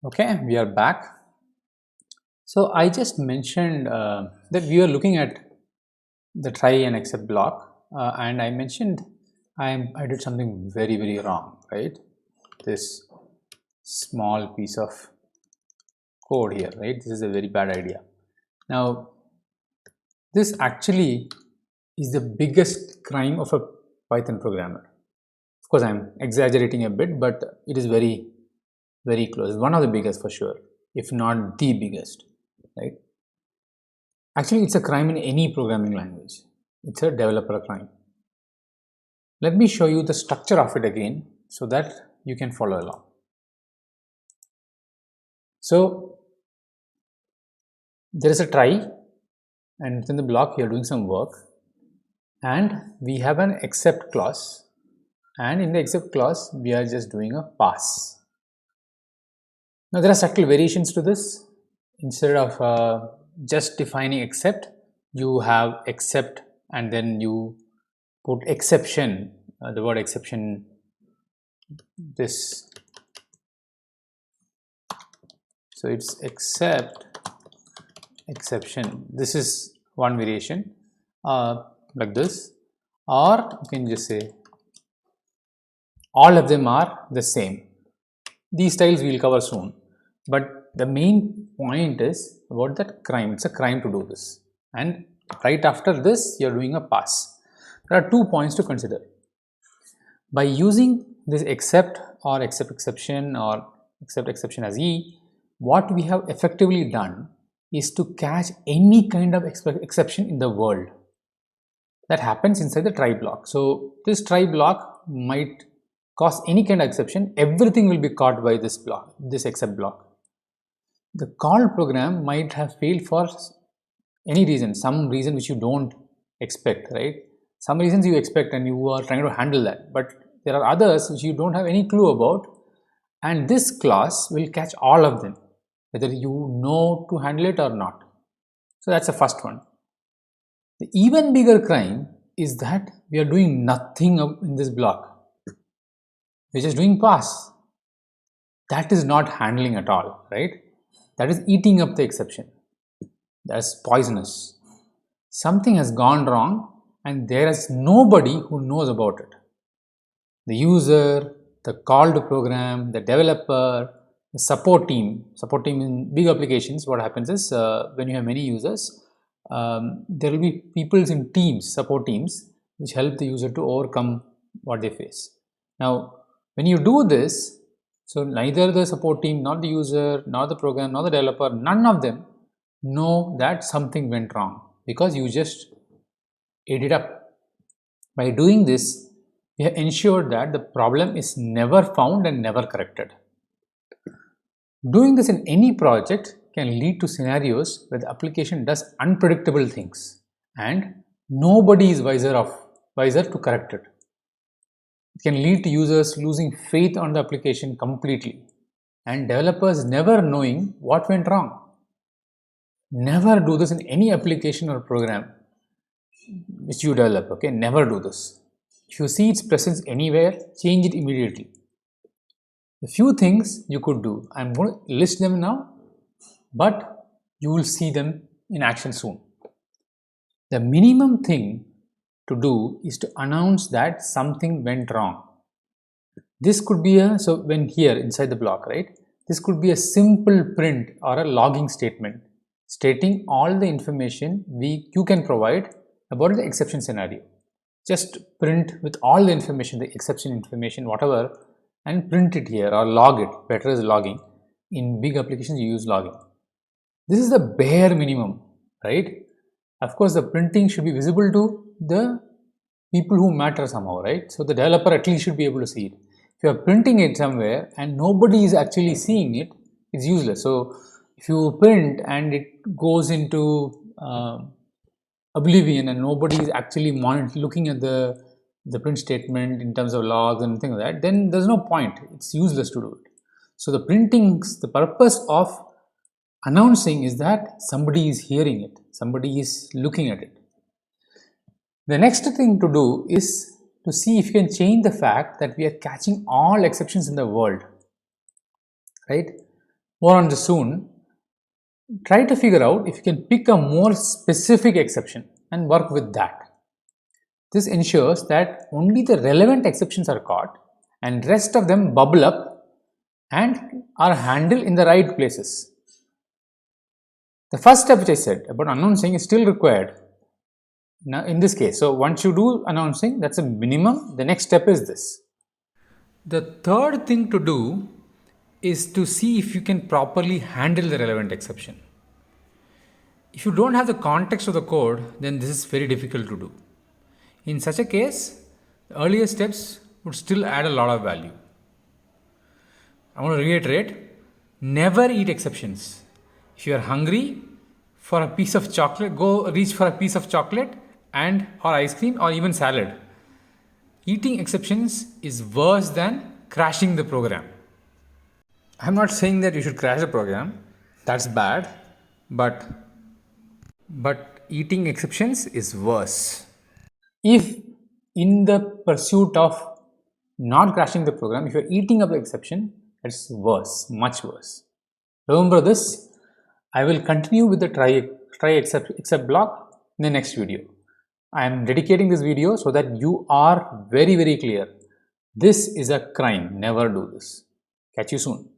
Okay, we are back. So I just mentioned that we are looking at the try and except block, and I mentioned I did something very wrong, right? This small piece of code here, right? This is a very bad idea. Now, this actually is the biggest crime of a Python programmer. Of course, I'm exaggerating a bit, but it is very close. One of the biggest for sure, if not the biggest, right? Actually, it's a crime in any programming language. It's a developer crime. Let me show you the structure of it again so that you can follow along. So there is a try, and within the block you are doing some work, and we have an except clause, and in the except clause we are just doing a pass. Now there are subtle variations to this. Instead of just defining except, you have except and then you put exception, the word exception, this. So it's except exception. This is one variation like this, or you can just say all of them are the same. These styles we will cover soon, but the main point is about that crime. It's a crime to do this, and right after this you are doing a pass. There are 2 points to consider. By using this except or except exception or except exception as e, what we have effectively done is to catch any kind of exception in the world that happens inside the try block. So this try block might cause any kind of exception. Everything will be caught by this block, this except block. The called program might have failed for any reason, some reason which you don't expect, right? Some reasons you expect and you are trying to handle that, but there are others which you don't have any clue about, and this class will catch all of them, whether you know to handle it or not. So that's the first one. The even bigger crime is that we are doing nothing in this block. We're just doing pass. That is not handling at all, right? That is eating up the exception. That's poisonous. Something has gone wrong and there is nobody who knows about it. The user, the called program, the developer, the support team in big applications, what happens is when you have many users, there will be people in teams, support teams, which help the user to overcome what they face. Now, when you do this, so neither the support team, nor the user, nor the program, nor the developer, none of them know that something went wrong because you just ate it up. By doing this, we have ensured that the problem is never found and never corrected. Doing this in any project can lead to scenarios where the application does unpredictable things and nobody is wiser to correct it. It can lead to users losing faith on the application completely and developers never knowing what went wrong. Never do this in any application or program which you develop, okay? Never do this. If you see its presence anywhere, change it immediately. A few things you could do. I'm going to list them now, but you will see them in action soon. The minimum thing to do is to announce that something went wrong. This could be so when here inside the block, right? This could be a simple print or a logging statement stating all the information you can provide about the exception scenario. Just print with all the information, the exception information, whatever, and print it here or log it. Better is logging. In big applications, you use logging. This is the bare minimum, right? Of course, the printing should be visible to the people who matter somehow, right? So the developer at least should be able to see it. If you are printing it somewhere and nobody is actually seeing it, it's useless. So if you print and it goes into oblivion and nobody is actually looking at the print statement in terms of logs and things like that, then there's no point. It's useless to do it. So the purpose of announcing is that somebody is hearing it, somebody is looking at it. The next thing to do is to see if you can change the fact that we are catching all exceptions in the world, right? More on this soon. Try to figure out if you can pick a more specific exception and work with that. This ensures that only the relevant exceptions are caught and rest of them bubble up and are handled in the right places. The first step which I said about announcing is still required now in this case. So once you do announcing, that's a minimum. The next step is this. The third thing to do is to see if you can properly handle the relevant exception. If you don't have the context of the code, then this is very difficult to do. In such a case, the earlier steps would still add a lot of value. I want to reiterate, never eat exceptions. If you are hungry for a piece of chocolate, go reach for a piece of chocolate and or ice cream or even salad. Eating exceptions is worse than crashing the program. I'm not saying that you should crash the program. That's bad. But eating exceptions is worse. If in the pursuit of not crashing the program, if you're eating up the exception, it's worse, much worse. Remember this. I will continue with the try except block in the next video. I am dedicating this video so that you are very clear. This is a crime. Never do this. Catch you soon.